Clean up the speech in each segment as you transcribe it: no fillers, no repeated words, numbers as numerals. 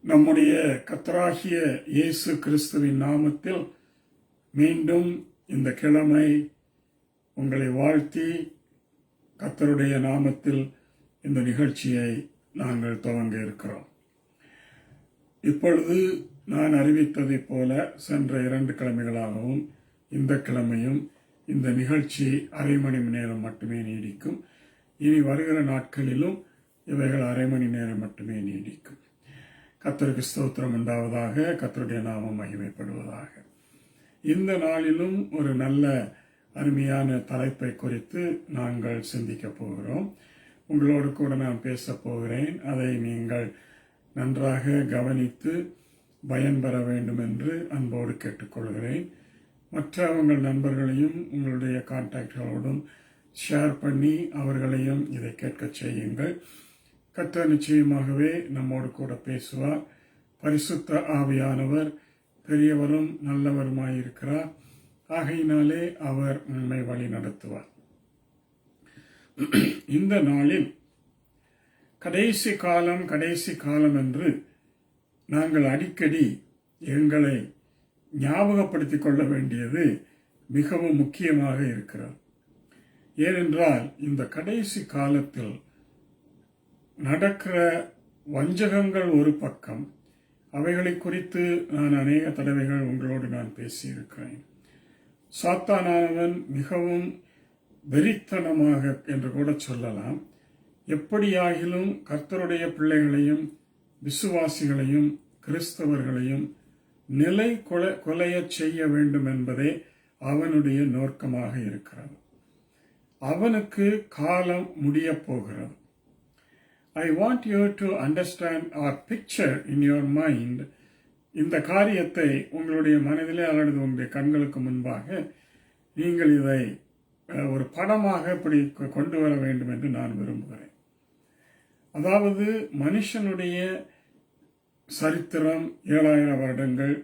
நம்முடைய கர்த்தராகிய இயேசு கிறிஸ்துவின் நாமத்தில் மீண்டும் இந்த கிழமை உங்களை வாழ்த்தி கர்த்தருடைய நாமத்தில் இந்த நிகழ்ச்சியை நாங்கள் துவங்க இருக்கிறோம். இப்பொழுது நான் அறிவித்ததைப் போல சென்ற 2 கிழமைகளாகவும் இந்த கிழமையும் இந்த நிகழ்ச்சி அரை மணி நேரம் மட்டுமே நீடிக்கும். இனி வருகிற நாட்களிலும் இவைகள் அரை மணி நேரம் மட்டுமே நீடிக்கும். கர்த்தருக்கு ஸ்தோத்திரம் உண்டாவதாக, கர்த்தருடைய நாமம் மகிமைப்படுவதாக. இந்த நாளிலும் ஒரு நல்ல அருமையான தலைப்பை குறித்து நாங்கள் சிந்திக்க போகிறோம். உங்களோடு கூட நான் பேச போகிறேன். அதை நீங்கள் நன்றாக கவனித்து பயன்பெற வேண்டும் என்று அன்போடு கேட்டுக்கொள்கிறேன். மற்ற உங்கள் நண்பர்களையும் உங்களுடைய கான்டாக்டுகளோடும் ஷேர் பண்ணி அவர்களையும் இதை கேட்க செய்யுங்கள். கர்த்தர் நிச்சயமாகவே நம்மோடு கூட பேசுவார். பரிசுத்த ஆவியானவர் பெரியவரும் நல்லவருமாயிருக்கிறார். ஆகையினாலே அவர் நம்மை வழி நடத்துவார். இந்த நாளில் கடைசி காலம் என்று நாங்கள் அடிக்கடி எங்களை ஞாபகப்படுத்திக் கொள்ள வேண்டியது மிகவும் முக்கியமாக இருக்கிறது. ஏனென்றால் இந்த கடைசி காலத்தில் நடக்கிற வஞ்சகங்கள் ஒரு பக்கம், அவைகளை குறித்து நான் அநேக தடவைகள் உங்களோடு நான் பேசியிருக்கிறேன். சாத்தானானவன் மிகவும் வெறித்தனமாக என்று கூட சொல்லலாம், எப்படியாகிலும் கர்த்தருடைய பிள்ளைகளையும் விசுவாசிகளையும் கிறிஸ்தவர்களையும் நிலை கொலையச் செய்ய வேண்டும் என்பதே அவனுடைய நோக்கமாக இருக்கிறது. அவனுக்கு காலம் முடிய போகிறது. I want you to understand or picture in your mind. இந்த காரியத்தை உங்களுடைய மனதிலே அல்லது உங்களுடைய கண்களுக்கு முன்பாக நீங்கள் இதை ஒரு படமாக இப்படி கொண்டு வர வேண்டும் என்று நான் விரும்புகிறேன். அதாவது மனுஷனுடைய சரித்திரம் 7000 வருடங்கள்,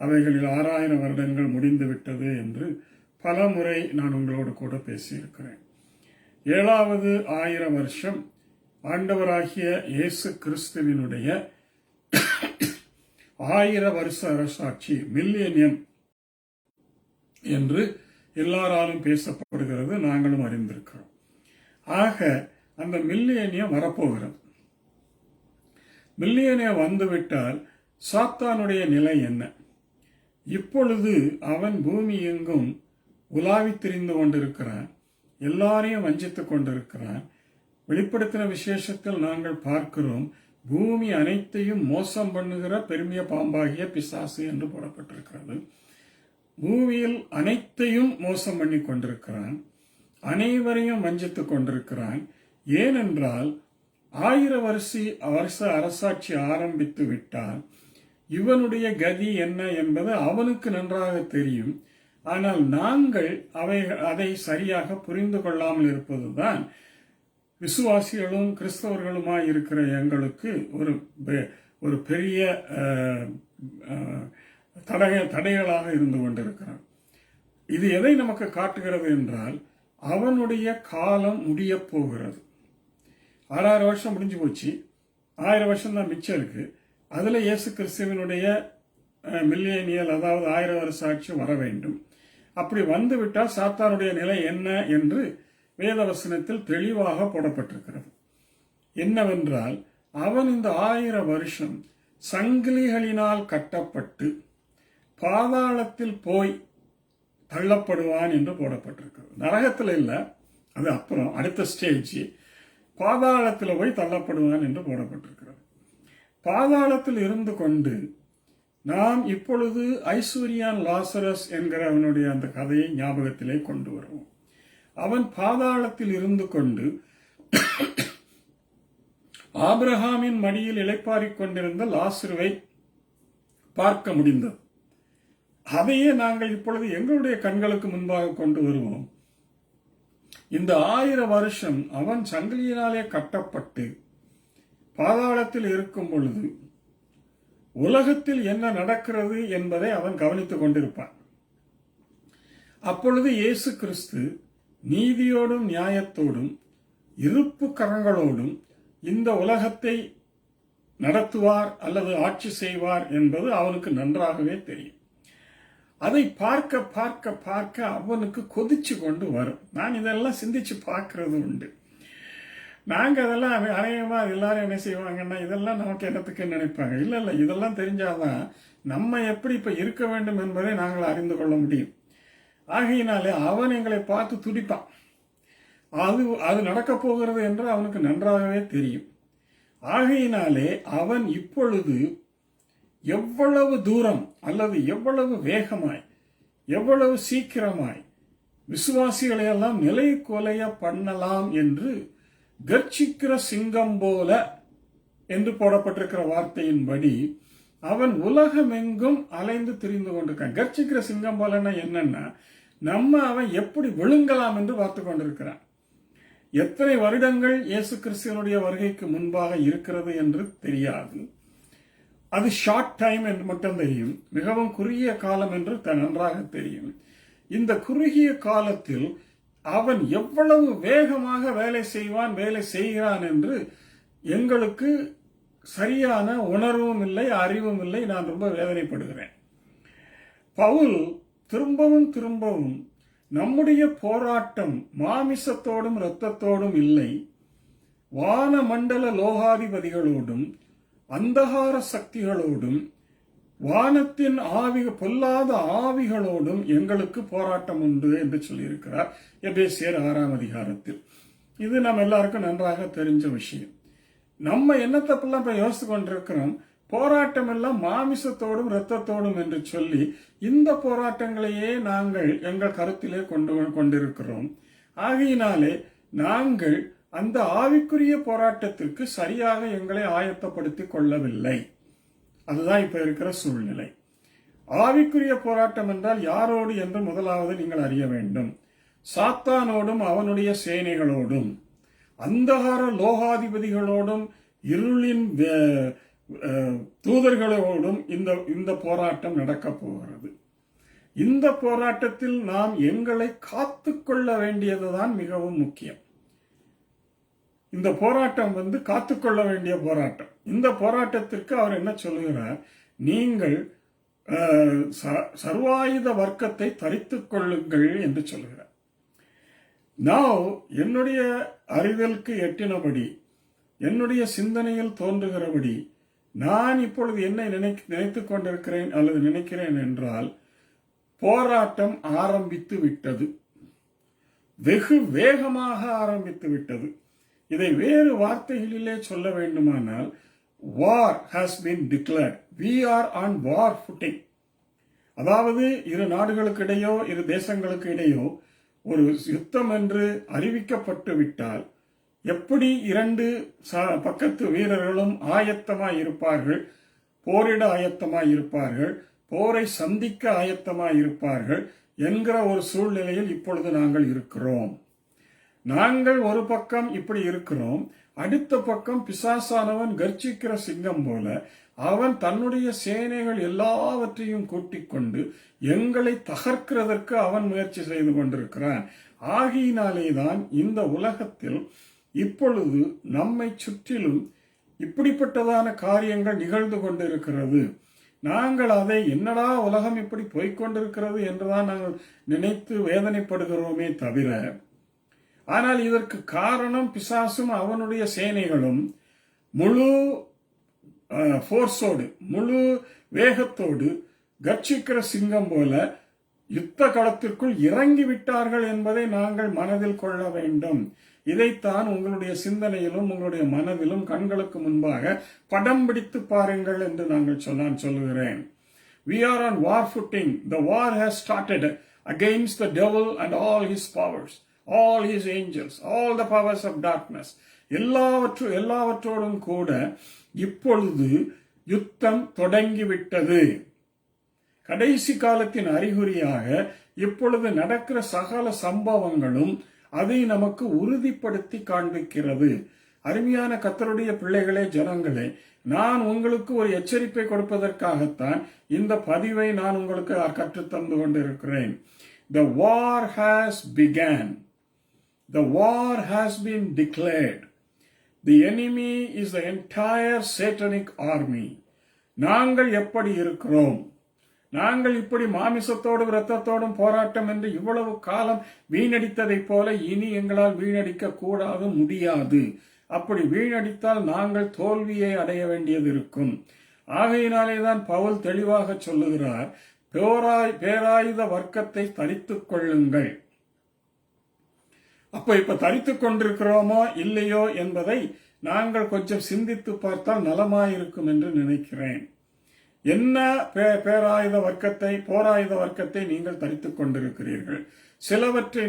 அவைகளில் 6000 வருடங்கள் முடிந்துவிட்டது என்று பல முறை நான் உங்களோடு கூட பேசியிருக்கிறேன். 7வது 1000 வருஷம் ஆண்டவராகிய இயேசு கிறிஸ்துவினுடைய 1000 வருஷ அரசாட்சி, மில்லேனியம் என்று எல்லாராலும் பேசப்படுகிறது, நாங்களும் அறிந்திருக்கிறோம். ஆக அந்த மில்லேனியம் வரப்போகிறது. மில்லேனியம் வந்துவிட்டால் சாத்தானுடைய நிலை என்ன? இப்பொழுது அவன் பூமி எங்கும் உலாவித் திரிந்து கொண்டிருக்கிறான், எல்லாரையும் வஞ்சித்துக் கொண்டிருக்கிறான். வெளிப்படுத்தின விசேஷத்தில் நாங்கள் பார்க்கிறோம், பூமி அனைத்தையும் மோசம் பண்ணுகிற பெருமிய பாம்பாகிய பிசாசு என்று போடப்பட்டிருக்கிறது. பூமியில் அனைத்தையும் மோசம் பண்ணி கொண்டிருக்கிறான், அனைவரையும் வஞ்சித்துக் கொண்டிருக்கிறான். ஏனென்றால் 1000 வருஷ அரசாட்சி ஆரம்பித்து விட்டால் இவனுடைய கதி என்ன என்பது அவனுக்கு நன்றாக தெரியும். ஆனால் நாங்கள் அதை சரியாக புரிந்து கொள்ளாமல் இருப்பதுதான் விசுவாசிகளும் கிறிஸ்தவர்களுமாய் இருக்கிற எங்களுக்கு ஒரு பெரிய தடைகளாக இருந்து கொண்டிருக்கிறான். இது எதை நமக்கு காட்டுகிறது என்றால், அவனுடைய காலம் முடிய போகிறது. 6000 வருஷம் முடிஞ்சு போச்சு, 1000 வருஷம் தான் மிச்சம் இருக்கு. அதுல இயேசு கிறிஸ்துவினுடைய மில்லேனியல், அதாவது 1000 வருஷ ஆட்சி வர வேண்டும். அப்படி வந்துவிட்டால் சாத்தானுடைய நிலை என்ன என்று வேதவசனத்தில் தெளிவாக போடப்பட்டிருக்கிறது. என்னவென்றால், அவன் இந்த 1000 வருஷம் சங்கிலிகளினால் கட்டப்பட்டு பாதாளத்தில் போய் தள்ளப்படுவான் என்று போடப்பட்டிருக்கிறது. நரகத்தில் இல்லை, அது அப்புறம் அடுத்த ஸ்டேஜ். பாதாளத்தில் போய் தள்ளப்படுவான் என்று போடப்பட்டிருக்கிறது. பாதாளத்தில் இருந்து கொண்டு நாம் இப்பொழுது ஐஸ்வர்யான் லாசரஸ் என்கிற அவனுடைய அந்த கதையை ஞாபகத்திலே கொண்டு வருவோம். அவன் பாதாளத்தில் இருந்து கொண்டு ஆபிரகாமின் மடியில் இளைப்பாறிக் கொண்டிருந்த லாசருவை பார்க்க முடிந்தது. அதையே நாங்கள் இப்பொழுது எங்களுடைய கண்களுக்கு முன்பாக கொண்டு வருவோம். இந்த 1000 வருஷம் அவன் சங்கிலியினாலே கட்டப்பட்டு பாதாளத்தில் இருக்கும் பொழுது உலகத்தில் என்ன நடக்கிறது என்பதை அவன் கவனித்துக் கொண்டிருப்பான். அப்பொழுது இயேசு கிறிஸ்து நீதியோடும் நியாயத்தோடும் இருப்பு கரங்களோடும் இந்த உலகத்தை நடத்துவார் அல்லது ஆட்சி செய்வார் என்பது அவனுக்கு நன்றாகவே தெரியும். அதை பார்க்க பார்க்க பார்க்க அவனுக்கு கொதிச்சு கொண்டு வரும். நான் இதெல்லாம் சிந்திச்சு பார்க்கறது உண்டு. நாங்கள் அதெல்லாம் அநேகமாக எல்லாரும் என்ன செய்வாங்கன்னா, இதெல்லாம் நமக்கு என்னத்துக்குன்னு நினைப்பாங்க. இல்லை இல்லை, இதெல்லாம் தெரிஞ்சாதான் நம்ம எப்படி இப்போ இருக்க வேண்டும் என்பதை நாங்கள் அறிந்து கொள்ள முடியும். ஆகையினாலே அவன் எங்களை பார்த்து துடிப்பான். அது நடக்கப் போகிறது என்று அவனுக்கு நன்றாகவே தெரியும். ஆகையினாலே அவன் இப்பொழுது எவ்வளவு தூரம் அல்லது எவ்வளவு வேகமாய் எவ்வளவு சீக்கிரமாய் விசுவாசிகளை எல்லாம் நிலை கொலைய பண்ணலாம் என்று கர்ச்சிக்கிற சிங்கம் போல என்று போடப்பட்டிருக்கிற வார்த்தையின்படி அவன் உலகமெங்கும் அலைந்து திரிந்து கொண்டிருக்கான். கர்ச்சிக்கிற சிங்கம் போலன்னா என்னன்னா, அவன் எப்படி விழுங்கலாம் என்று பார்த்து கொண்டிருக்கிறான். எத்தனை வருடங்கள் இயேசு கிறிஸ்துவனுடைய வருகைக்கு முன்பாக இருக்கிறது என்று தெரியாது. அது ஷார்ட் டைம் என்று மட்டும் தெரியும். மிகவும் குறுகிய காலம் என்று நன்றாக தெரியும். இந்த குறுகிய காலத்தில் அவன் எவ்வளவு வேகமாக வேலை செய்கிறான் என்று எங்களுக்கு சரியான உணர்வும் இல்லை, அறிவும் இல்லை. நான் ரொம்ப வேதனைப்படுகிறேன். பவுல் திரும்பவும் நம்முடைய போராட்டம் மாமிசத்தோடும் இரத்தத்தோடும் இல்லை, வானமண்டல லோகாதிபதிகளோடும் அந்தகார சக்திகளோடும் வானத்தின் பொல்லாத ஆவிகளோடும் எங்களுக்கு போராட்டம் உண்டு என்று சொல்லியிருக்கிறார் எபேசியர் 6ஆம் அதிகாரத்தில். இது நம்ம எல்லாருக்கும் நன்றாக தெரிஞ்ச விஷயம். நம்ம என்னத்தப்பெல்லாம் இப்ப யோசித்து கொண்டிருக்கிறோம், போராட்டம் எல்லாம் மாமிசத்தோடும் இரத்தத்தோடும் என்று சொல்லி இந்த போராட்டங்களையே நாங்கள் எங்கள் கருத்திலே கொண்டிருக்கிறோம். ஆகையினாலே நாங்கள் அந்த ஆவிக்குரிய போராட்டத்திற்கு சரியாக எங்களை ஆயத்தப்படுத்திக் கொள்ளவில்லை. அதுதான் இப்ப இருக்கிற சூழ்நிலை. ஆவிக்குரிய போராட்டம் என்றால் யாரோடு என்று முதலாவது நீங்கள் அறிய வேண்டும். சாத்தானோடும் அவனுடைய சேனைகளோடும் அந்தகார லோகாதிபதிகளோடும் இருளின் தூதர்களோடும் இந்த போராட்டம் நடக்கப் போகிறது. இந்த போராட்டத்தில் நாம் எங்களை காத்துக்கொள்ள வேண்டியதுதான் மிகவும் முக்கியம். இந்த போராட்டம் காத்துக்கொள்ள வேண்டிய போராட்டம். இந்த போராட்டத்திற்கு அவர் என்ன சொல்லுகிறார், நீங்கள் சர்வாயுத வர்க்கத்தை தரித்துக் கொள்ளுங்கள் என்று சொல்லுகிறார். நான் என்னுடைய அறிதலுக்கு எட்டினபடி, என்னுடைய சிந்தனையில் தோன்றுகிறபடி நான் இப்பொழுது என்னை நினைத்துக் கொண்டிருக்கிறேன் அல்லது நினைக்கிறேன் என்றால், போராட்டம் ஆரம்பித்து விட்டது, வெகு வேகமாக ஆரம்பித்து விட்டது. இதை வேறு வார்த்தைகளிலே சொல்ல வேண்டுமானால், war has been declared. We are on war footing. அதாவது இரு நாடுகளுக்கு இடையோ இரு தேசங்களுக்கு இடையோ ஒரு யுத்தம் என்று அறிவிக்கப்பட்டு விட்டால் எப்படி இரண்டு பக்கத்து வீரர்களும் ஆயத்தமாய் இருப்பார்கள், போரிட ஆயத்தமாய் இருப்பார்கள், போரை சந்திக்க ஆயத்தமாய் இருப்பார்கள் என்கிற ஒரு சூழ்நிலையில் இப்பொழுது நாங்கள் இருக்கிறோம். நாங்கள் ஒரு பக்கம் இப்படி இருக்கிறோம், அடுத்த பக்கம் பிசாசானவன் கர்ச்சிக்கிற சிங்கம் போல அவன் தன்னுடைய சேனைகள் எல்லாவற்றையும் கூட்டிக் கொண்டு எங்களை தகர்க்கிறதற்கு அவன் முயற்சி செய்து கொண்டிருக்கிறான். ஆகையினாலேதான் இந்த உலகத்தில் இப்பொழுது நம்மை சுற்றிலும் இப்படிப்பட்டதான காரியங்கள் நிகழ்ந்து கொண்டிருக்கிறது. நாங்கள் அதை என்னடா உலகம் இப்படி போய்கொண்டிருக்கிறது என்றுதான் நாங்கள் நினைத்து வேதனைப்படுகிறோமே தவிர, ஆனால் இதற்கு காரணம் பிசாசும் அவனுடைய சேனைகளும் முழு போர்ஸோடு முழு வேகத்தோடு கர்ச்சிக்கிற சிங்கம் போல யுத்த களத்திற்குள் இறங்கி விட்டார்கள் என்பதை நாங்கள் மனதில் கொள்ள வேண்டும். இதைத்தான் உங்களுடைய சிந்தனையிலும் உங்களுடைய மனதிலும் கண்களுக்கு முன்பாக படம் பிடித்து பாருங்கள் என்று நாங்கள் சொல்லுகிறேன். We are on war footing. The war has started against the devil and all his powers, all his angels, all the powers of darkness. எல்லாவற்றோடும் கூட இப்பொழுது யுத்தம் தொடங்கிவிட்டது. கடைசி காலத்தின் அறிகுறியாக இப்பொழுது நடக்கிற சகல சம்பவங்களும் அதை நமக்கு உறுதிப்படுத்தி காண்பிக்கிறது. அருமையான கர்த்தருடைய பிள்ளைகளே, ஜனங்களே, நான் உங்களுக்கு ஒரு எச்சரிப்பை கொடுப்பதற்காகத்தான் இந்த பதிவை நான் உங்களுக்கு கற்றுத்தந்து கொண்டிருக்கிறேன். The war has begun. The war has been declared. The enemy is the entire satanic army. நாங்கள் எப்படி இருக்கிறோம்? நாங்கள் இப்படி மாமிசத்தோடும் இரத்தத்தோடும் போராட்டம் என்று இவ்வளவு காலம் வீணடித்ததைப் போல இனி எங்களால் வீணடிக்க கூடாது, முடியாது. அப்படி வீணடித்தால் நாங்கள் தோல்வியை அடைய வேண்டியது இருக்கும். ஆகையினாலேதான் பவுல் தெளிவாக சொல்லுகிறார், பேராயுத வர்க்கத்தை தரித்துக் கொள்ளுங்கள். இப்ப தரித்துக் கொண்டிருக்கிறோமோ இல்லையோ என்பதை நாங்கள் கொஞ்சம் சிந்தித்து பார்த்தால் நலமாயிருக்கும் என்று நினைக்கிறேன். என்ன போராயுத வர்க்கத்தை நீங்கள் தரித்துக் கொண்டிருக்கிறீர்கள்? சிலவற்றை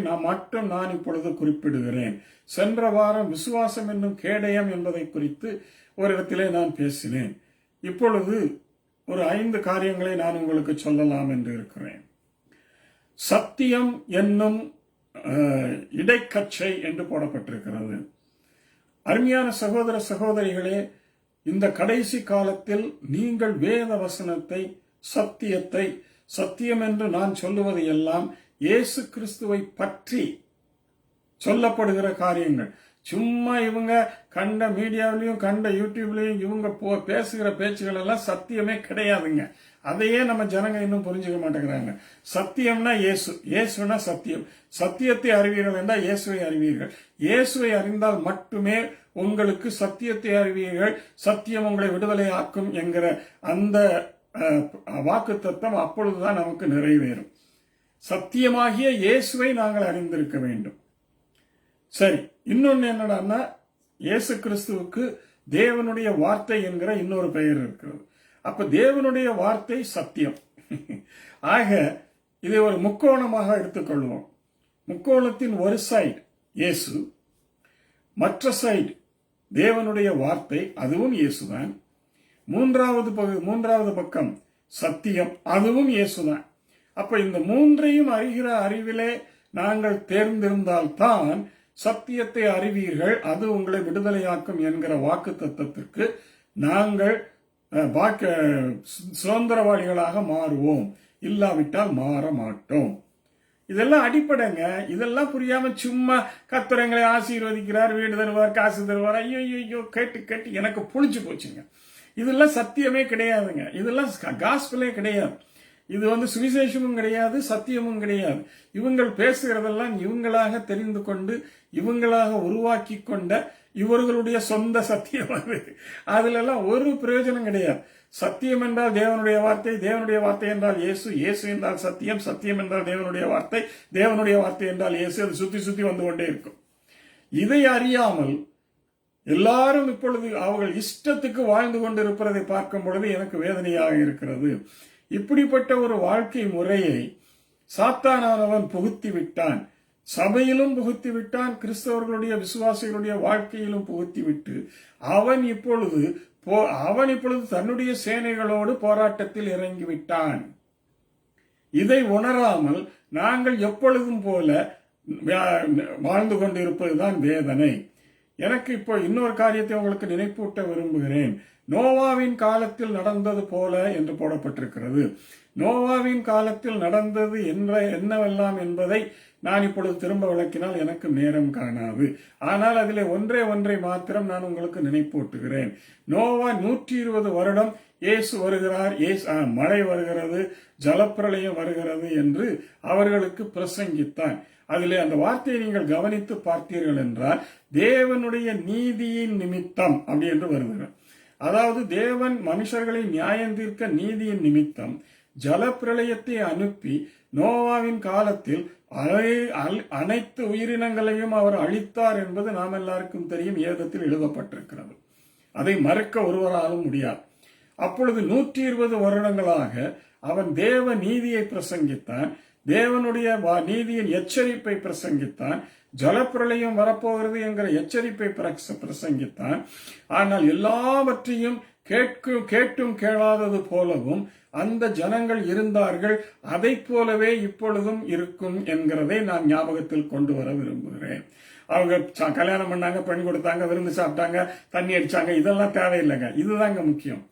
நான் இப்பொழுது குறிப்பிடுகிறேன். சென்ற வாரம் விசுவாசம் என்னும் கேடயம் என்பதை குறித்து ஒரு இடத்திலே நான் பேசினேன். இப்பொழுது ஒரு 5 காரியங்களை நான் உங்களுக்கு சொல்லலாம் என்று இருக்கிறேன். சத்தியம் என்னும் இடைக்கச்சை என்று போடப்பட்டிருக்கிறது. அருமையான சகோதர சகோதரிகளே, இந்த கடைசி காலத்தில் நீங்கள் வேத வசனத்தை, சத்தியத்தை, சத்தியம் என்று நான் சொல்லுவது எல்லாம் இயேசு கிறிஸ்துவை பற்றி சொல்லப்படுகிற காரியங்கள். சும்மா இவங்க கண்ட மீடியாவிலையும் கண்ட யூடியூப்லயும் இவங்க பேசுகிற பேச்சுகள் எல்லாம் சத்தியமே கிடையாதுங்க. அதையே நம்ம ஜனங்க இன்னும் புரிஞ்சுக்க மாட்டேங்கிறாங்க. சத்தியம்னா இயேசு, இயேசுனா சத்தியம். சத்தியத்தை அறிவீர்கள் என்றால் இயேசுவை அறிவீர்கள். இயேசுவை அறிந்தால் மட்டுமே உங்களுக்கு சத்தியத்தை அறிவீர்கள், சத்தியம் உங்களை விடுதலை ஆக்கும் என்கிற அந்த வாக்குத்தத்தம் அப்பொழுதுதான் நமக்கு நிறைவேறும். சத்தியமாகிய இயேசுவை நாங்கள் அறிந்திருக்க வேண்டும். சரி, இன்னொன்னு என்னடான்னா, இயேசு கிறிஸ்துவுக்கு தேவனுடைய வார்த்தை என்கிற இன்னொரு பெயர் இருக்கிறது. அப்ப தேவனுடைய வார்த்தை சத்தியம். ஆக இதை ஒரு முக்கோணமாக எடுத்துக்கொள்வோம். முக்கோணத்தின் ஒரு சைடு இயேசு, மற்ற சைடு தேவனுடைய வார்த்தை, அதுவும் இயேசுதான். மூன்றாவது பக்கம் சத்தியம், அதுவும் இயேசுதான். அப்ப இந்த மூன்றையும் அறிகிற அறிவிலே நாங்கள் தேர்ந்திருந்தால்தான் சத்தியத்தை அறிவீர்கள், அது உங்களை விடுதலையாக்கும் என்கிற வாக்கு தத்தத்திற்கு நாங்கள் சுதந்திரவாளிகளாக மாறுவோம். இல்லாவிட்டால் மாற மாட்டோம். இதெல்லாம் அடிப்படைங்க. இதெல்லாம் புரியாம சும்மா கர்த்தர் ஆசீர்வதிக்கிறார், வீடு தருவார், காசு தருவார், ஐயோ கேட்டு எனக்கு புளிச்சு போச்சுங்க. இதெல்லாம் சத்தியமே கிடையாதுங்க. இதெல்லாம் காஸ்பலே கிடையாது. இது சுவிசேஷமும் கிடையாது, சத்தியமும் கிடையாது. இவங்கள் பேசுகிறதெல்லாம் இவங்களாக தெரிந்து கொண்டு இவங்களாக உருவாக்கி கொண்ட இவர்களுடைய சொந்த சத்தியம். அதுல எல்லாம் ஒரு பிரயோஜனம் கிடையாது. சத்தியம் என்றால் தேவனுடைய வார்த்தை, தேவனுடைய வார்த்தை என்றால் இயேசு, இயேசு என்றால் சத்தியம், சத்தியம் என்றால் தேவனுடைய வார்த்தை, தேவனுடைய வார்த்தை என்றால் இயேசு. அது சுத்தி வந்து கொண்டே இருக்கும். இதை அறியாமல் எல்லாரும் இப்பொழுது அவர்கள் இஷ்டத்துக்கு வாழ்ந்து கொண்டிருப்பதை பார்க்கும் பொழுது எனக்கு வேதனையாக இருக்கிறது. இப்படிப்பட்ட ஒரு வாழ்க்கை முறையை சாத்தானவன் புகுத்தி விட்டான். சபையிலும் புகுத்தி விட்டான், கிறிஸ்தவர்களுடைய விசுவாசிகளுடைய வாழ்க்கையிலும் புகுத்தி விட்டு அவன் இப்பொழுது தன்னுடைய சேனைகளோடு போராட்டத்தில் இறங்கிவிட்டான். இதை உணராமல் நாங்கள் எப்பொழுதும் போல வாழ்ந்து கொண்டிருப்பதுதான் வேதனை. எனக்கு இப்போ இன்னொரு காரியத்தை உங்களுக்கு நினைப்பூட்ட விரும்புகிறேன். நோவாவின் காலத்தில் நடந்தது போல என்று போடப்பட்டிருக்கிறது. நோவாவின் காலத்தில் நடந்தது என்னவெல்லாம் என்பதை நான் இப்பொழுது திரும்ப விளக்கினால் எனக்கு நேரம் காணாது. ஆனால் அதிலே ஒன்றை மாத்திரம் நான் உங்களுக்கு நினைப்பூட்டுகிறேன். நோவா 120 வருடம் இயேசு வருகிறார், மழை வருகிறது, ஜலப்பிரளயம் வருகிறது என்று அவர்களுக்கு பிரசங்கித்தான். அதிலே அந்த வார்த்தையை நீங்கள் கவனித்து பார்த்தீர்கள் என்றால் தேவனுடைய நீதியின் நிமித்தம் அப்படி என்று வருகிறார். அதாவது தேவன் மனுஷர்களை நியாயம் தீர்க்க நீதியின் நிமித்தம் ஜலப்பிரளயத்தை அனுப்பி நோவாவின் காலத்தில் அனைத்து உயிரினங்களையும் அவர் அழித்தார் என்பது நாம் எல்லாருக்கும் தெரியும், வேதத்தில் எழுதப்பட்டிருக்கிறது. அதை மறுக்க ஒருவராலும் முடியாது. அப்பொழுது 120 வருடங்களாக அவன் தேவ நீதியை பிரசங்கித்தான், தேவனுடைய நீதியின் எச்சரிப்பை பிரசங்கித்தான், ஜலப்பிரளயம் வரப்போகிறது என்கிற எச்சரிப்பை பிரசங்கித்தான். ஆனால் எல்லாவற்றையும் கேட்டும் கேளாதது போலவும் அந்த ஜனங்கள் இருந்தார்கள். அதை போலவே இப்பொழுதும் இருக்கும் என்கிறதை நான் ஞாபகத்தில் கொண்டு வர விரும்புகிறேன். அவங்க கல்யாணம் பண்ணாங்க, பெண் கொடுத்தாங்க, விருந்து சாப்பிட்டாங்க, தண்ணி அடிச்சாங்க, இதெல்லாம் தேவையில்லைங்க. இதுதாங்க முக்கியம்.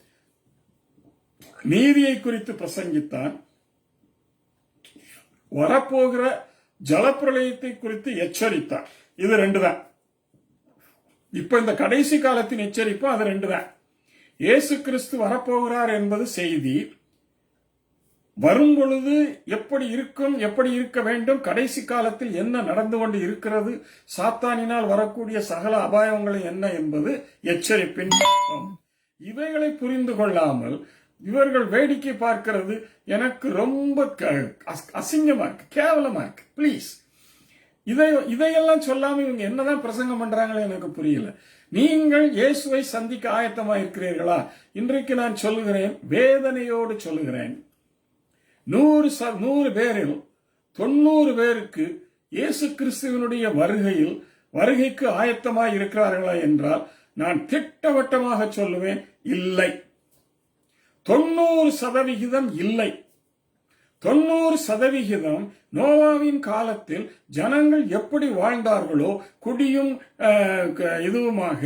நீதியை குறித்து பிரசங்கித்தான், வரப்போகிற ஜலப்பிரளயத்தை குறித்து எச்சரித்தார். இது 2 தான். இப்ப இந்த கடைசி காலத்தின் எச்சரிப்பு அது ரெண்டு தான். இயேசு கிறிஸ்து வரப்போகிறார் என்பது செய்தி. வரும் பொழுது எப்படி இருக்கும், எப்படி இருக்க வேண்டும், கடைசி காலத்தில் என்ன நடந்து கொண்டு இருக்கிறது, சாத்தானினால் வரக்கூடிய சகல அபாயங்கள் என்ன என்பது எச்சரிப்பின் அர்த்தம். இவைகளை புரிந்து கொள்ளாமல் இவர்கள் வேடிக்கை பார்க்கிறது எனக்கு ரொம்ப அசிங்கமா இருக்கு, கேவலமா இருக்கு. பிளீஸ் இதையெல்லாம் சொல்லாம இவங்க என்னதான் பிரசங்கம் பண்றாங்களே எனக்கு புரியல. நீங்கள் இயேசுவை சந்திக்க ஆயத்தமா இருக்கிறீர்களா? இன்றைக்கு நான் சொல்லுகிறேன், வேதனையோடு சொல்லுகிறேன், 100 பேரில் 90 பேருக்கு இயேசு கிறிஸ்துவனுடைய வருகைக்கு ஆயத்தமாய் இருக்கிறார்களா என்றால் நான் திட்டவட்டமாக சொல்லுவேன், இல்லை. 90% இல்லை. 90% நோவாவின் காலத்தில் ஜனங்கள் எப்படி வாழ்ந்தார்களோ, குடியும் இதுவுமாக,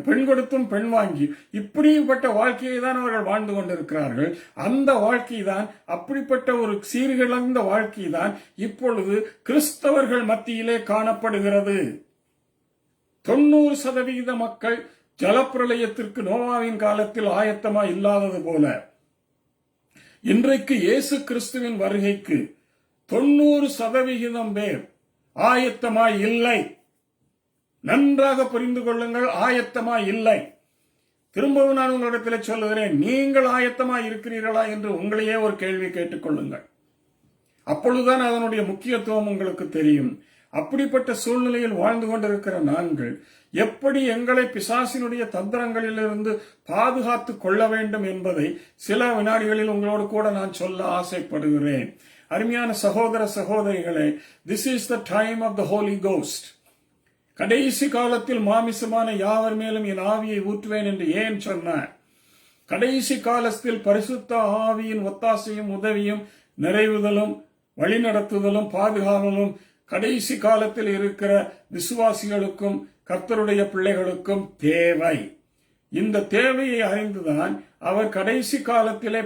பெண் கொடுத்தும் பெண் வாங்கி, இப்படிப்பட்ட வாழ்க்கையை தான் அவர்கள் வாழ்ந்து கொண்டிருக்கிறார்கள். அந்த வாழ்க்கை தான், அப்படிப்பட்ட ஒரு சீர்கிழந்த வாழ்க்கை தான் இப்பொழுது கிறிஸ்தவர்கள் மத்தியிலே காணப்படுகிறது. 90% மக்கள் ஜலப்பிரளயத்திற்கு நோவாவின் காலத்தில் ஆயத்தமா இல்லாதது போல இன்றைக்கு இயேசு கிறிஸ்துவின் வருகைக்கு 90% பேர் ஆயத்தமாய் இல்லை. நன்றாக புரிந்து கொள்ளுங்கள், ஆயத்தமாய் இல்லை. திரும்பவும் நான் உங்களிடத்தில் சொல்லுகிறேன், நீங்கள் ஆயத்தமாய் இருக்கிறீர்களா என்று உங்களையே ஒரு கேள்வி கேட்டுக்கொள்ளுங்கள். அப்பொழுதுதான் அதனுடைய முக்கியத்துவம் உங்களுக்கு தெரியும். அப்படிப்பட்ட சூழ்நிலையில் வாழ்ந்து கொண்டிருக்கிற நாங்கள் எப்படி எங்களை பிசாசினுடைய தந்திரங்களிலிருந்து பாதுகாத்துக் கொள்ள வேண்டும் என்பதை சில வினாடிகளில் உங்களோடு கூட நான் சொல்ல ஆசைப்படுகிறேன். அருமையான சகோதர சகோதரிகளே, this is the time of the Holy Ghost. கடைசி காலத்தில் மாமிசமான யாவர் மேலும் என் ஆவியை ஊற்றுவேன் என்று ஏன் சொன்னார்? கடைசி காலத்தில் பரிசுத்த ஆவியின் ஒத்தாசையும் உதவியும் நிறைவுதலும் வழிநடத்துதலும் பாதுகாவலும் கடைசி காலத்தில் இருக்கிற விசுவாசிகளுக்கும் கர்த்தருடைய பிள்ளைகளுக்கும் தேவை. இந்த தேவையை அறிந்துதான் அவர் கடைசி காலத்திலே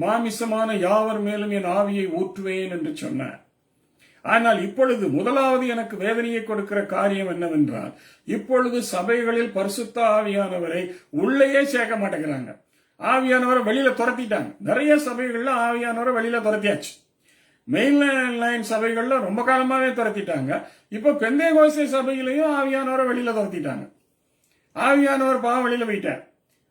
மாமிசமான யாவர் மேலும் என் ஆவியை ஊற்றுவேன் என்று சொன்னார். ஆனால் இப்பொழுது முதலாவது எனக்கு வேதனையை கொடுக்கிற காரியம் என்னவென்றால், இப்பொழுது சபைகளில் பரிசுத்த ஆவியானவரை உள்ளேயே சேர்க்க மாட்டேங்கிறாங்க. ஆவியானவரை வெளியில துரத்திட்டாங்க. நிறைய சபைகள்ல ஆவியானவரை வெளியில துரத்தியாச்சு. மெயின் லைன் சபைகள்ல ரொம்ப காலமாவே துரத்திட்டாங்க. இப்ப பெந்தேகோஸ்தே சபையிலையும் ஆவியானவரை வெளியில துரத்திட்டாங்க. ஆவியானவர் வெளியில போயிட்டார்.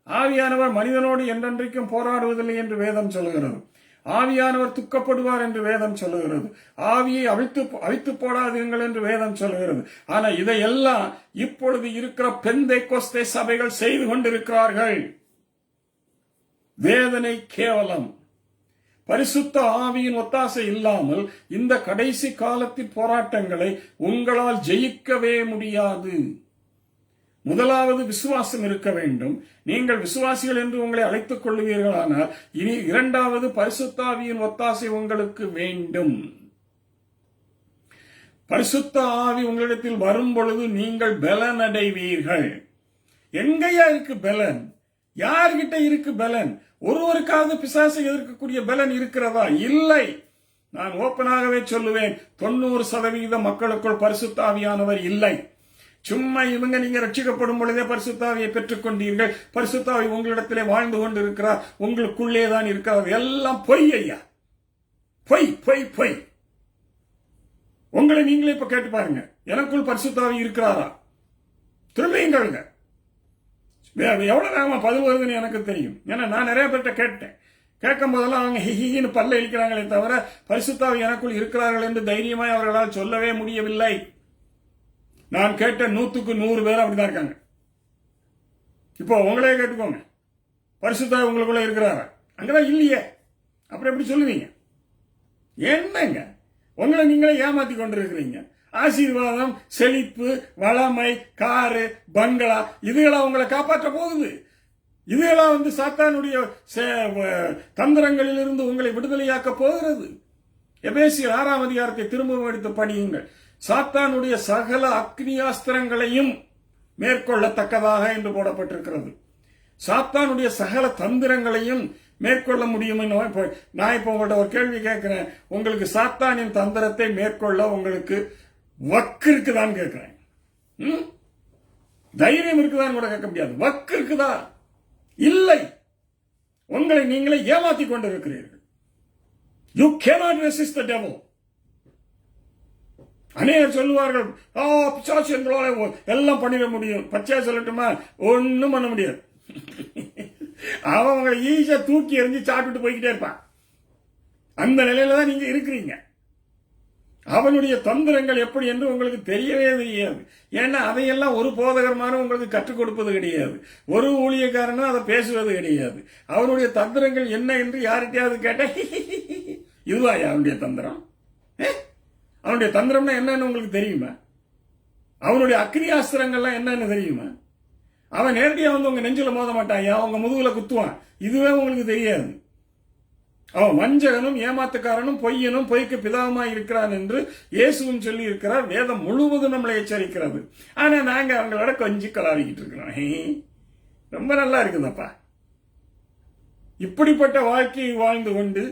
ஆவியானவர் மனிதனோடு என்றென்றைக்கும் போராடுவதில்லை என்று வேதம் சொல்லுகிறது. ஆவியானவர் துக்கப்படுவார் என்று வேதம் சொல்லுகிறது. ஆவியை அவித்து போடாதீர்கள் என்று வேதம் சொல்லுகிறது. ஆனா இதையெல்லாம் இப்பொழுது இருக்கிற பெந்தேகோஸ்தே சபைகள் செய்து கொண்டிருக்கிறார்கள். வேதனை, கேவலம். பரிசுத்த ஆவியின் ஒத்தாசை இல்லாமல் இந்த கடைசி காலத்தின் போராட்டங்களை உங்களால் ஜெயிக்கவே முடியாது. முதலாவது விசுவாசம் இருக்க வேண்டும். நீங்கள் விசுவாசிகள் என்று உங்களை அழைத்துக் கொள்வீர்களானால் இனி இரண்டாவது பரிசுத்த ஆவியின் ஒத்தாசை உங்களுக்கு வேண்டும். பரிசுத்த ஆவி உங்களிடத்தில் வரும் பொழுது நீங்கள் பலன் அடைவீர்கள். எங்கேயா இருக்கு பலன்? யார்கிட்ட இருக்கு பலன்? ஒருவருக்காவது பிசாசை எதிர்க்கக்கூடிய பலன் இருக்கிறதா? இல்லை. நான் ஓப்பனாகவே சொல்லுவேன், 90% மக்களுக்குள் பரிசுத்த ஆவியானவர் இல்லை. சும்மா இவங்க நீங்க ரட்சிக்கப்படும் பொழுதே பரிசுத்த ஆவியை பெற்றுக் கொண்டீர்கள், பரிசுத்த ஆவி உங்களிடத்திலே வாழ்ந்து கொண்டு இருக்கிறார், உங்களுக்குள்ளே தான் இருக்கிறார், எல்லாம் பொய் ஐயா, பொய் பொய் பொய். உங்களை நீங்களே இப்ப கேட்டு பாருங்க, எனக்குள் பரிசுத்த ஆவி இருக்கிறாரா? திரும்பியுங்க. எவ்வளவு நேரமா பதில் வருதுன்னு எனக்கு தெரியும். ஏன்னா நான் நிறைய பேர்கிட்ட கேட்டேன். கேட்கும் போதெல்லாம் அவங்க ஹிஹின்னு பல்ல இழிக்கிறாங்களே தவிர பரிசுத்த ஆவி எனக்குள் இருக்கிறார்கள் என்று தைரியமாய் அவர்களால் சொல்லவே முடியவில்லை. நான் கேட்ட 100க்கு 100 பேர் அப்படிதான் இருக்காங்க. இப்போ உங்களே கேட்டுக்கோங்க, பரிசுத்த ஆவி உங்களுக்குள்ள இருக்கிறாரா? அங்கதான் இல்லையே, அப்புறம் எப்படி சொல்லுவீங்க? என்னங்க உங்களை நீங்களே ஏமாத்தி கொண்டிருக்கிறீங்க. ஆசீர்வாதம், செழிப்பு, வளமை, காரு, பங்களா இதுகளா உங்களை காப்பாற்ற போகுது? இதுகளா சாத்தானுடைய தந்திரங்களிலிருந்து உங்களை விடுதலையாக்க போகிறது? எபேசியர் 6ஆம் அதிகாரத்தை திரும்பவும் எடுத்து படியுங்கள். சாத்தானுடைய சகல அக்னியாஸ்திரங்களையும் மேற்கொள்ளத்தக்கதாக என்று போடப்பட்டிருக்கிறது. சாத்தானுடைய சகல தந்திரங்களையும் மேற்கொள்ள முடியும். நான் இப்ப உங்கள்ட்ட ஒரு கேள்வி கேட்கிறேன், உங்களுக்கு சாத்தானின் தந்திரத்தை மேற்கொள்ள உங்களுக்கு வக்கு இருக்குதான்னு கேட்கிறேன். தைரியம் இருக்குதான்னு கூட கேட்க முடியாது. வக்கு இருக்குதா? இல்லை. உங்களை நீங்களே ஏமாத்தி கொண்டிருக்கிறீர்கள். You cannot resist the devil. அநேகர் சொல்லுவார்கள், பிசாசு எங்களால எல்லாம் பண்ணிட முடியும். பச்சையா சொல்லட்டுமா? ஒன்னும் பண்ண முடியாது. அவங்களை ஈஸியா தூக்கி எறிஞ்சு சாப்பிட்டு போய்கிட்டே இருப்பான். அந்த நிலையில தான் நீங்க இருக்கிறீங்க. அவனுடைய தந்திரங்கள் எப்படி என்று உங்களுக்கு தெரியவே தெரியாது. ஏன்னா அதையெல்லாம் ஒரு போதகரமான உங்களுக்கு கற்றுக் கொடுப்பது கிடையாது. ஒரு ஊழியக்காரனும் அதை பேசுவது கிடையாது. அவனுடைய தந்திரங்கள் என்ன என்று யார்கிட்டயாவது கேட்ட இதுவாயா அவனுடைய தந்திரம்? அவனுடைய தந்திரம்னா என்னன்னு உங்களுக்கு தெரியுமா? அவனுடைய அக்னியாஸ்திரங்கள்லாம் என்னன்னு தெரியுமா? அவன் நேரடியா வந்து உங்க நெஞ்சில மோத மாட்டான், அவங்க முதுகுல குத்துவான். இதுவே உங்களுக்கு தெரியாது. அவன் வஞ்சகனும் ஏமாத்துக்காரனும் பொய்யனும் பொய்க்கு பிதாவுமாய் இருக்கிறான் என்று இயேசுவும் சொல்லி இருக்கிறார். வேதம் முழுவதும் நம்மளை எச்சரிக்கிறது. ஆனா நாங்க அவங்களோட கொஞ்சம் கலாவிக்கிட்டு இருக்கிறோம். ரொம்ப நல்லா இருக்குதப்பா. இப்படிப்பட்ட வாழ்க்கையை வாழ்ந்து கொண்டு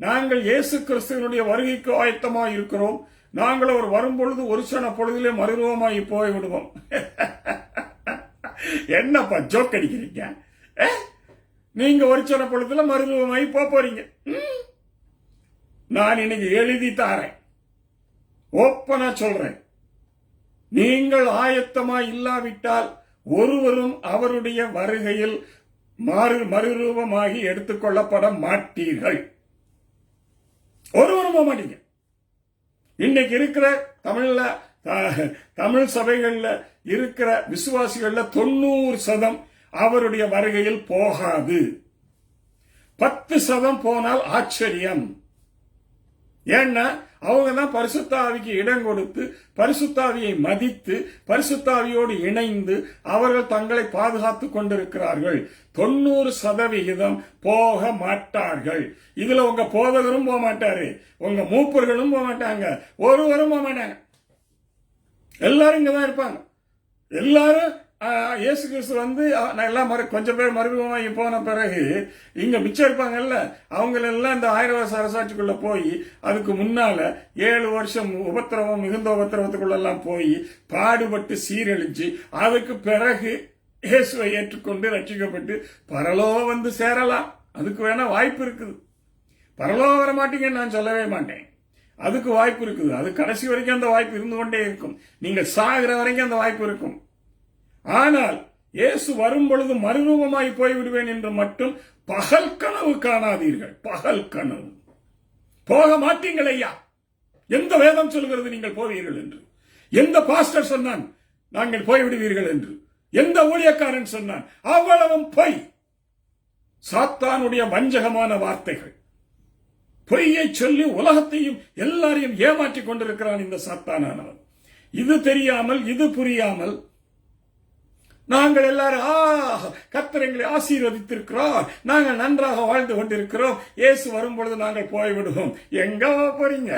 நாங்கள் இயேசு கிறிஸ்துவனுடைய வருகைக்கு ஆயத்தமாய் இருக்கிறோம். நாங்கள் அவர் வரும்பொழுது ஒரு சன பொழுதிலே மறுரூபமாய் போய் விடுவோம். என்னப்பா ஜோக் அடிக்கிறீங்க? நீங்க ஒரு சன பொழுதுல மறுரூபமாய் போறீங்க. நான் இன்னைக்கு எழுதி தாரேன், ஓப்பனா சொல்றேன். நீங்கள் ஆயத்தமாய் இல்லாவிட்டால் ஒருவரும் அவருடைய வருகையில் மறுரூபமாகி எடுத்துக்கொள்ளப்பட மாட்டீர்கள். ஒருவரும் போக மாட்டீங்க. இன்னைக்கு இருக்கிற தமிழ் சபைகள்ல இருக்கிற விசுவாசிகள்ல 90% அவருடைய வருகையில் போகாது. 10% போனால் ஆச்சரியம். ஏன்னா அவங்க தான் பரிசுத்த ஆவிக்கு இடம் கொடுத்து, பரிசுத்த ஆவியை மதித்து, பரிசுத்த ஆவியோடு இணைந்து அவர்கள் தங்களை பாதுகாத்துக் கொண்டிருக்கிறார்கள். 90% போக மாட்டார்கள். இதுல உங்க போதகரும் போக மாட்டாரு, உங்க மூப்பர்களும் போக மாட்டாங்க, ஒருவரும் போக மாட்டாங்க. எல்லாரும் இங்கதான் இருப்பாங்க. எல்லாரும் இயேசு கிறிஸ்து வந்து எல்லாம் கொஞ்சம் பேர் மறுபடியும் போன பிறகு இங்க மிச்சம் இருப்பாங்கல்ல, அவங்களெல்லாம் இந்த 1000 வருஷ அரசாட்சிக்குள்ள போய் அதுக்கு முன்னால 7 வருஷம் உபத்திரவம் மிகுந்த உபத்திரவத்துக்குள்ள எல்லாம் போய் பாடுபட்டு சீரழிச்சு அதுக்கு பிறகு இயேசுவை ஏற்றுக்கொண்டு ரட்சிக்கப்பட்டு பரலோகம் வந்து சேரலாம். அதுக்கு வேணா வாய்ப்பு இருக்குது. பரலோகம் வர மாட்டீங்கன்னு நான் சொல்லவே மாட்டேன். அதுக்கு வாய்ப்பு இருக்குது. அது கடைசி வரைக்கும் அந்த வாய்ப்பு இருந்து கொண்டே இருக்கும். நீங்க சாகிற வரைக்கும் அந்த வாய்ப்பு இருக்கும். ஆனால் இயேசு வரும் பொழுது மறுரூபமாய் போய்விடுவேன் என்று மட்டும் பகல் கனவு காணாதீர்கள். பகல் கனவு போக மாட்டீங்கள் ஐயா. எந்த வேதம் சொல்கிறது நீங்கள் போவீர்கள் என்று? எந்த பாஸ்டர் சொன்னான் நாங்கள் போய்விடுவீர்கள் என்று? எந்த ஊழியக்காரன் சொன்னான்? அவ்வளவும் பொய். சாத்தானுடைய வஞ்சகமான வார்த்தைகள். பொய்யை சொல்லி உலகத்தையும் எல்லாரையும் ஏமாற்றிக் கொண்டிருக்கிறான் இந்த சாத்தானவன். இது தெரியாமல், இது புரியாமல் நாங்கள் எல்லாரும் கர்த்தர் எங்களை ஆசீர்வதித்திருக்கிறோம், நாங்கள் நன்றாக வாழ்ந்து கொண்டிருக்கிறோம், இயேசு வரும் பொழுது நாங்கள் போய்விடுவோம். எங்க போறீங்க?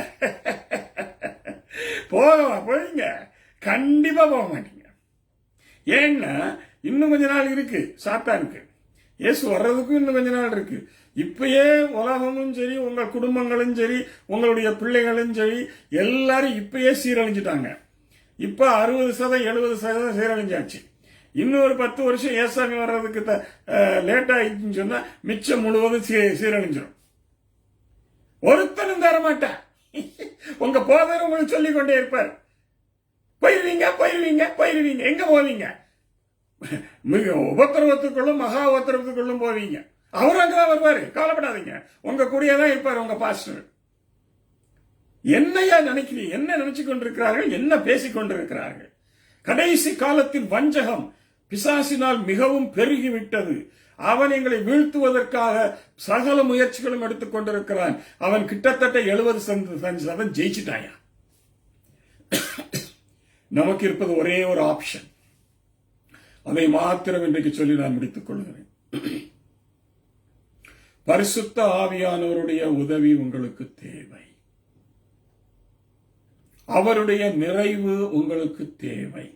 போறீங்க? கண்டிப்பா போக மாட்டீங்க. ஏன்னா இன்னும் கொஞ்ச நாள் இருக்கு சாத்தானுக்கு. இயேசு வர்றதுக்கும் இன்னும் கொஞ்ச நாள் இருக்கு. இப்பயே உலகமும் சரி, உங்கள் குடும்பங்களும் சரி, உங்களுடைய பிள்ளைகளும் சரி, எல்லாரும் இப்பயே சீரழிஞ்சிட்டாங்க. இப்ப 60% 70% சீரழிஞ்சாச்சு. இன்னொரு 10 வருஷம் ஏசாமி வர்றதுக்கு லேட் ஆயிடுச்சுன்னு சொன்னா மிச்சம் முழுவதும் சீரழிஞ்சிடும். ஒருத்தனும் தர மாட்டேன். உங்க போதர் உங்களுக்கு சொல்லிக் கொண்டே இருப்பார், போயிருவீங்க போயிருவீங்க போயிருவீங்க. எங்க போவீங்க? மிக உபத்திரவத்துக்குள்ளும் மகா உபத்திரவத்துக்குள்ளும் போவீங்க. அவரும் அங்கதான் வருவாரு, கவலைப்படாதீங்க. உங்க கூடயேதான் இருப்பாரு உங்க பாஸ்டர். என்னையா நினைக்கிறீங்க? என்ன நினைச்சு கொண்டிருக்கிறார்கள்? என்ன பேசிக் கொண்டிருக்கிறார்கள்? கடைசி காலத்தின் வஞ்சகம் பிசாசினால் மிகவும் பெருகிவிட்டது. அவன் எங்களை வீழ்த்துவதற்காக சகல முயற்சிகளும் எடுத்துக் கொண்டிருக்கிறான். அவன் கிட்டத்தட்ட 70% ஜெயிச்சிட்டாயா. நமக்கு இருப்பது ஒரே ஒரு ஆப்ஷன். அதை மாத்திரம் இன்றைக்கு சொல்லி நான் முடித்துக் கொள்கிறேன். பரிசுத்த ஆவியானவருடைய உதவி உங்களுக்கு தேவை. அவருடைய நிறைவு உங்களுக்கு தேவை.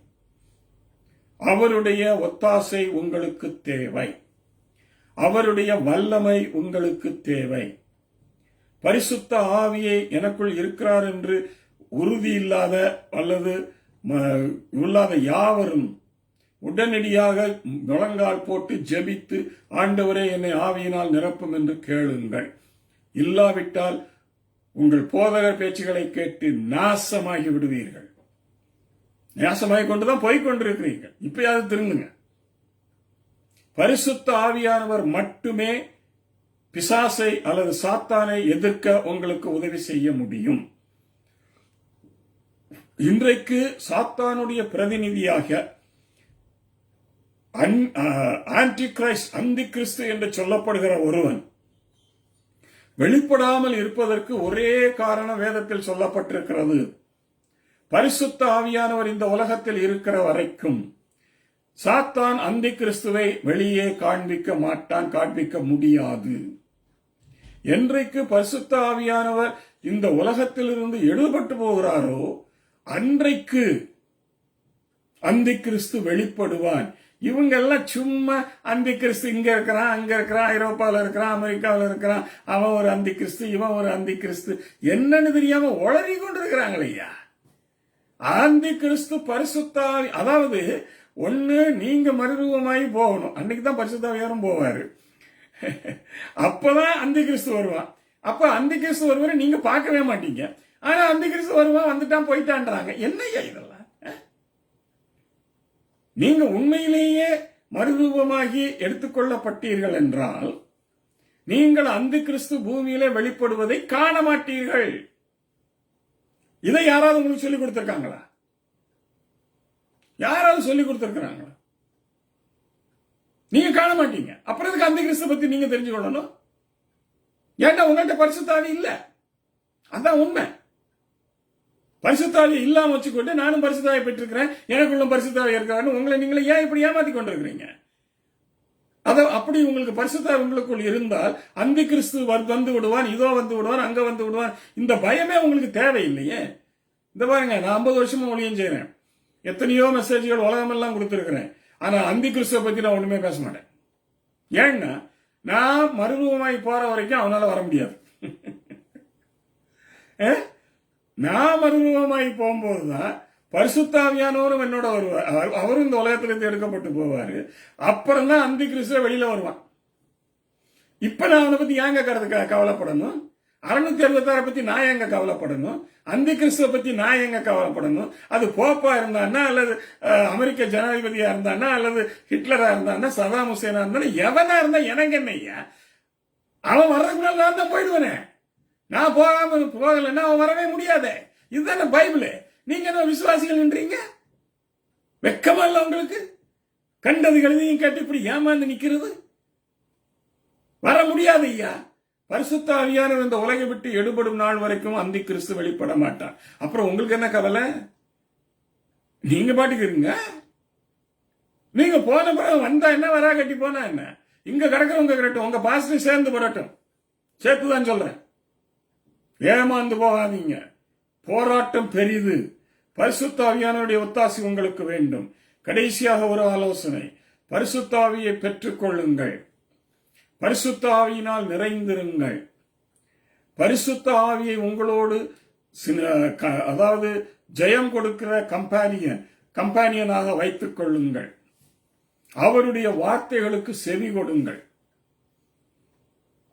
அவருடைய ஒத்தாசை உங்களுக்கு தேவை. அவருடைய வல்லமை உங்களுக்கு தேவை. பரிசுத்த ஆவியை எனக்குள் இருக்கிறார் என்று உறுதி இல்லாத அல்லது இல்லாத யாவரும் உடனடியாக முழங்கால் போட்டு ஜெபித்து, ஆண்டவரே என்னை ஆவியினால் நிரப்பும் என்று கேளுங்கள். இல்லாவிட்டால் உங்கள் போதகர் பேச்சுகளை கேட்டு நாசமாகி விடுவீர்கள். நாசமாகி கொண்டுதான் போய்கொண்டிருக்கிறீர்கள். இப்பயாவது திருந்துங்க. பரிசுத்த ஆவியானவர் மட்டுமே பிசாசை அல்லது சாத்தானை எதிர்க்க உங்களுக்கு உதவி செய்ய முடியும். இன்றைக்கு சாத்தானுடைய பிரதிநிதியாக ஆன்டி கிரைஸ்ட், அந்தி கிறிஸ்து என்று சொல்லப்படுகிற ஒருவன் வெளிப்படாமல் இருப்பதற்கு ஒரே காரணம் வேதத்தில் சொல்லப்பட்டிருக்கிறது. பரிசுத்த ஆவியானவர் இந்த உலகத்தில் இருக்கிற வரைக்கும் சாத்தான் அந்தி கிறிஸ்துவை வெளியே காண்பிக்க மாட்டான், காண்பிக்க முடியாது. என்றைக்கு பரிசுத்த ஆவியானவர் இந்த உலகத்திலிருந்து எடுபட்டு போகிறாரோ அன்றைக்கு அந்தி கிறிஸ்து வெளிப்படுவான். இவங்க எல்லாம் சும்மா அந்தி கிறிஸ்து இங்க இருக்கிறான், அங்க இருக்கிறான், ஐரோப்பாவில் இருக்கிறான், அமெரிக்காவில் இருக்கிறான், அவன் ஒரு அந்தி கிறிஸ்து, இவன் ஒரு அந்தி கிறிஸ்து, என்னன்னு தெரியாம உளறி கொண்டு இருக்கிறாங்களையா. அந்தி கிறிஸ்து பரிசுத்த ஆவி, அதாவது ஒண்ணு நீங்க மறுரூபமாயி போகணும். அன்னைக்குதான் பரிசுத்த ஆவியாரும் போவாரு. அப்பதான் அந்தி கிறிஸ்து வருவான். அப்ப அந்தி கிறிஸ்து வருவாரு நீங்க பார்க்கவே மாட்டீங்க. ஆனா அந்தி கிறிஸ்து வருவான், வந்துட்டான், போயிட்டான்றாங்க. என்னையா இதெல்லாம்? நீங்க உண்மையிலேயே மறுரூபமாகி எடுத்துக்கொள்ளப்பட்டீர்கள் என்றால் நீங்கள் அந்தி கிறிஸ்து பூமியிலே வெளிப்படுவதை காண மாட்டீர்கள். இதை யாராவது உங்களுக்கு சொல்லிக் கொடுத்திருக்காங்களா? யாராவது சொல்லிக் கொடுத்திருக்கிறாங்களா? நீங்க காண மாட்டீங்க. அப்புறம் இதுக்கு அந்தி கிறிஸ்து பத்தி நீங்க தெரிஞ்சுக்கொள்ளணும். ஏன்னா உங்கள்கிட்ட பரிசுத்த ஆவி இல்ல. அதான் உண்மை. பரிசுத்த ஆவி இல்லாம வச்சுக்கொண்டு நானும் பரிசுத்த ஆவி பெற்றிருக்கிறேன், எனக்குள்ள பரிசுத்த ஆவி இருக்கிறான்னு உங்களை நீங்களே ஏன் இப்படி ஏமாத்தி கொண்டிருக்கிறீங்க? அப்படி உங்களுக்கு பரிசுத்த ஆவி உங்களுக்குள் இருந்தால் அந்தி கிறிஸ்து வந்து விடுவான், இதோ வந்து விடுவான், அங்க வந்து விடுவான், இந்த பயமே உங்களுக்கு தேவையில்லையே. இந்த பாருங்க, நான் 50 வருஷமா ஊழியம் செய்யறேன், எத்தனையோ மெசேஜ்கள் உலகமெல்லாம் கொடுத்திருக்கிறேன். ஆனா அந்தி கிறிஸ்துவை பத்தி நான் ஒண்ணுமே பேச மாட்டேன். ஏன்னா நான் மறுரூபமாய் போற வரைக்கும் அவனால வர முடியாது. நான் மறுரூபமாய் போகும்போதுதான் பரிசுத்த ஆவியானவரும் என்னோட வருவார். அவரும் இந்த உலகத்திலிருந்து எடுக்கப்பட்டு போவாரு. அப்புறம் தான் அந்தி கிறிஸ்துவ வெளியில வருவான். இப்ப நான் அவனை பத்தி ஏங்க கவலைப்படணும்? 666 பத்தி நான் எங்க கவலைப்படணும்? அந்தி கிறிஸ்துவ பத்தி நான் எங்க கவலைப்படணும்? அது போப்பா இருந்தான்னா, அல்லது அமெரிக்க ஜனாதிபதியா இருந்தானா, அல்லது ஹிட்லரா இருந்தானா, சதாம் ஹுசேனா இருந்தா, எவனா இருந்தா எனக்கு என்னையா? அவன் வர்றதுக்கு முன்னாடி நான் தான் போயிடுவேனே. நான் போகலன்னா அவன் வரவே முடியாதே. இதுதானே பைபிள். நீங்க என்ன விசுவாசிகள் என்றீங்க? வெக்கமா இல்ல உங்களுக்கு? கண்டது கழுதையும் கேட்டு இப்படி ஏமாந்து நிக்கிறது? வர முடியாது ஐயா. பரிசுத்த ஆவியானவர் இந்த உலகை விட்டு எடுபடும் நாள் வரைக்கும் அந்தி கிறிஸ்து வெளிப்பட மாட்டான். அப்புறம் உங்களுக்கு என்ன கவலை? நீங்க பாட்டுக்கிறீங்க. நீங்க போன பிறகு வந்தா என்ன, வரா கட்டி போனா என்ன, இங்க கிடக்கிறவங்க கிடட்டும், உங்க பாஸ்டர் சேர்ந்து போடட்டும். சேர்த்துதான் சொல்றேன். ஏமாந்து போகாதீங்க. போராட்டம் பெரிது. பரிசுத்த ஆவியானவருடைய ஒத்தாசை உங்களுக்கு வேண்டும். கடைசியாக ஒரு ஆலோசனை, பரிசுத்த ஆவியை பெற்றுக் கொள்ளுங்கள். பரிசுத்த ஆவியினால் நிறைந்திருங்கள். பரிசுத்த ஆவியை உங்களோடு அதாவது ஜெயம் கொடுக்கிற கம்பானியனாக வைத்துக் கொள்ளுங்கள். அவருடைய வார்த்தைகளுக்கு செவி கொடுங்கள்.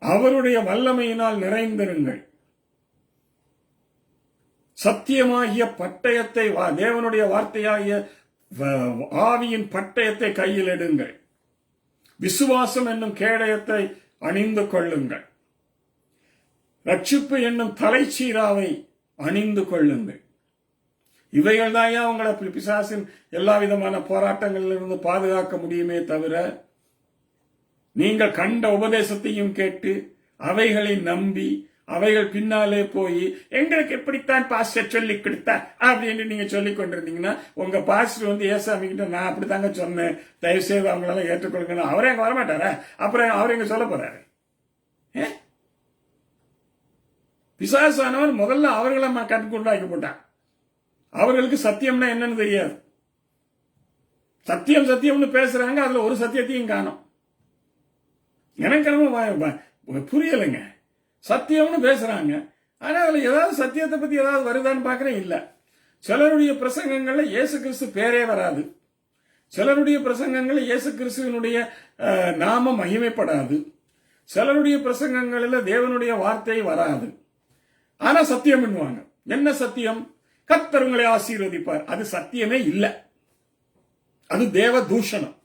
அவருடைய வல்லமையினால் நிறைந்திருங்கள். சத்தியமாகிய பட்டயத்தை, தேவனுடைய வார்த்தையாகிய ஆவியின் பட்டயத்தை கையில் எடுங்கள். விசுவாசம் என்னும் கேடயத்தை அணிந்து கொள்ளுங்கள். ரட்சிப்பு என்னும் தலைச்சீராவை அணிந்து கொள்ளுங்கள். இவைகள் தான் உங்களை பிசாசின் எல்லா விதமான போராட்டங்களிலிருந்து பாதுகாக்க முடியுமே தவிர, நீங்கள் கண்ட உபதேசத்தையும் கேட்டு அவைகளை நம்பி அவைகள் பின்னாலே போய் எங்களுக்கு எப்படித்தான் பாஸ்டர் சொல்லி கொடுத்தார் அப்படின்னு நீங்க சொல்லிக் கொண்டிருந்தீங்கன்னா, உங்க பாஸ்டர் வந்து ஏசாமி கிட்ட நான் அப்படித்தாங்க சொன்னேன், தயவு செய்து அவங்களெல்லாம் ஏற்றுக்கொள்ளுங்க, அவரே அங்க வரமாட்டாரா? அப்புறம் அவர் எங்க சொல்ல போறாரு? பிசாசானவர் முதல்ல அவர்களை கண்கொண்டாக்கி போட்டான். அவர்களுக்கு சத்தியம்னா என்னன்னு தெரியாது. சத்தியம் சத்தியம்னு பேசுறாங்க, அதுல ஒரு சத்தியத்தையும் காணும். எனக்கு புரியலைங்க. சத்தியம்னு பேசுறாங்க, ஆனா அதுல ஏதாவது சத்தியத்தை பத்தி ஏதாவது வருதான்னு பாக்குறேன். இல்ல. சிலருடைய பிரசங்கங்கள்ல இயேசு கிறிஸ்து பேரே வராது. சிலருடைய பிரசங்கங்கள் இயேசு கிறிஸ்துவினுடைய நாமம் மகிமைப்படாது. சிலருடைய பிரசங்கங்களில் தேவனுடைய வார்த்தை வராது. ஆனா சத்தியம் பண்ணுவாங்க. என்ன சத்தியம்? கர்த்தர் உங்களை ஆசீர்வதிப்பார். அது சத்தியமே இல்லை, அது தேவ தூஷணம்.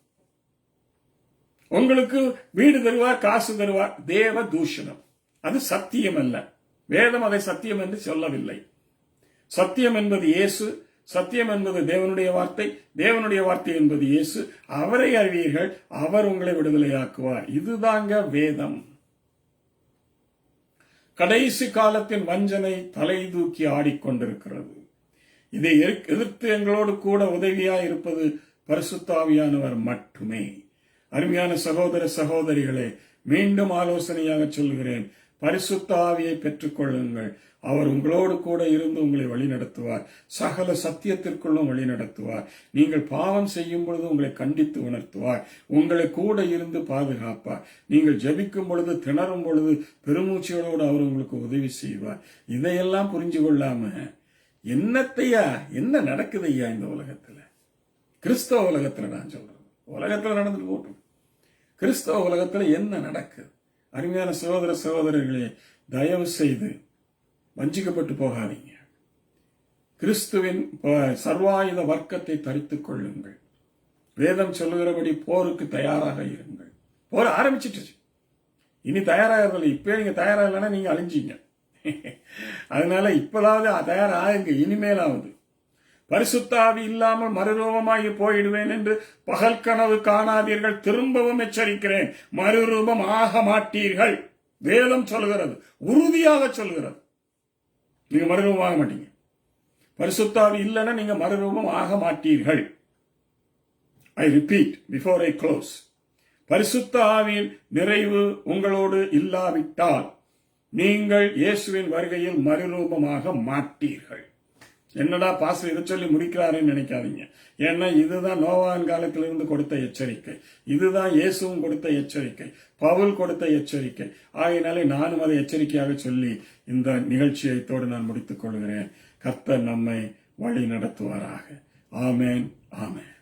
உங்களுக்கு வீடு தருவார், காசு தருவார், தேவ தூஷணம். அது சத்தியம் அல்ல. வேதம் அதை சத்தியம் என்று சொல்லவில்லை. சத்தியம் என்பது இயேசு, சத்தியம் என்பது தேவனுடைய வார்த்தை, தேவனுடைய வார்த்தை என்பது இயேசு. அவரை அறிவீர்கள், அவர் உங்களை விடுதலையாக்குவார். இதுதாங்க வேதம். கடைசி காலத்தின் வஞ்சனை தலை தூக்கி ஆடிக்கொண்டிருக்கிறது. இதை எதிர்த்து எங்களோடு கூட உதவியாய் இருப்பது பரிசுத்த ஆவியானவர் மட்டுமே. அருமையான சகோதர சகோதரிகளே, மீண்டும் ஆலோசனையாக சொல்கிறேன், பரிசுத்த ஆவியை பெற்றுக்கொள்ளுங்கள். அவர் உங்களோடு கூட இருந்து உங்களை வழிநடத்துவார், சகல சத்தியத்திற்குள்ளும் வழிநடத்துவார். நீங்கள் பாவம் செய்யும் பொழுது உங்களை கண்டித்து உணர்த்துவார், உங்களை கூட இருந்து பாதுகாப்பார். நீங்கள் ஜெபிக்கும் பொழுது, திணறும் பொழுது பெருமூச்சிகளோடு அவர் உங்களுக்கு உதவி செய்வார். இதையெல்லாம் புரிஞ்சு கொள்ளாம என்னத்தையா, என்ன நடக்குது ஐயா இந்த உலகத்துல? கிறிஸ்தவ உலகத்துல நான் சொல்றேன், உலகத்துல நடந்துட்டு போட்டும், கிறிஸ்தவ உலகத்துல என்ன நடக்குது? அருமையான சகோதர சகோதரர்களே, தயவு செய்து வஞ்சிக்கப்பட்டு போகாதீங்க. கிறிஸ்துவின் சர்வாயுத வர்க்கத்தை தரித்துக் கொள்ளுங்கள். வேதம் சொல்லுகிறபடி போருக்கு தயாராக இருங்கள். போர் ஆரம்பிச்சிட்டு, இனி தயாராகிறதில்லை. இப்ப நீங்க தயாராகலைன்னா நீங்க அழிஞ்சீங்க. அதனால இப்பதாவது தயாராகுங்க. இனிமேலாவது பரிசுத்த ஆவி இல்லாமல் மறுரூபமாகி போயிடுவேன் என்று பகல் கனவு காணாதீர்கள். திரும்பவும் எச்சரிக்கிறேன், மறுரூபம் ஆக மாட்டீர்கள். வேதம் சொல்கிறது, உறுதியாக சொல்கிறது, நீங்க மறுரூபம் ஆக மாட்டீங்க. பரிசுத்த ஆவி இல்லைன்னா நீங்க மறுரூபம் ஆக மாட்டீர்கள். I repeat before I close. பரிசுத்த ஆவியின் நிறைவு உங்களோடு இல்லாவிட்டால் நீங்கள் இயேசுவின் வருகையில் மறுரூபமாக மாட்டீர்கள். என்னடா பாஸ்டர் இதை சொல்லி முடிக்கிறாருன்னு நினைக்காதீங்க. ஏன்னா இதுதான் நோவாவின் காலத்திலிருந்து கொடுத்த எச்சரிக்கை, இதுதான் இயேசுவும் கொடுத்த எச்சரிக்கை, பவுல் கொடுத்த எச்சரிக்கை. ஆகையினாலே நானும் அதை எச்சரிக்கையாக சொல்லி இந்த நிகழ்ச்சியை இத்தோடு நான் முடித்துக் கொள்கிறேன். கர்த்தர் நம்மை வழி நடத்துவாராக. ஆமேன், ஆமேன்.